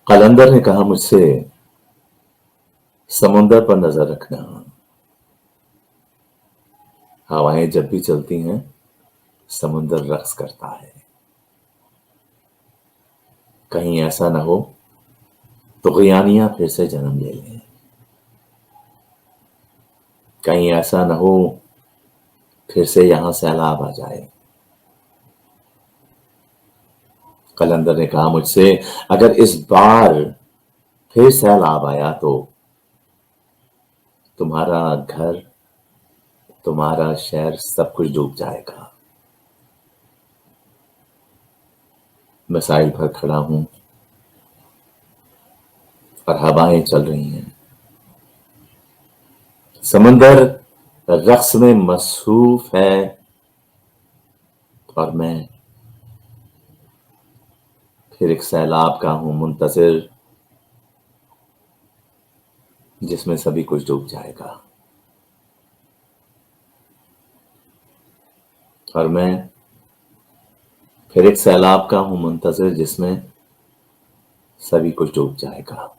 कलंदर ने कहा मुझसे, समुंदर पर नजर रखना, हवाएं जब भी चलती हैं समुंदर रक्स करता है, कहीं ऐसा ना हो तो गियानियां फिर से जन्म ले लें, कहीं ऐसा ना हो फिर से यहां सैलाब आ जाए। कलंदर ने कहा मुझसे, अगर इस बार फिर सैलाब आया तो तुम्हारा घर, तुम्हारा शहर, सब कुछ डूब जाएगा। मैं साहिल पर खड़ा हूं और हवाएं चल रही हैं, समंदर रक्स में मसरूफ है और मैं फिर एक सैलाब का हूं मुंतजिर, जिसमें सभी कुछ डूब जाएगा। और मैं फिर एक सैलाब का हूं मुंतजिर, जिसमें सभी कुछ डूब जाएगा।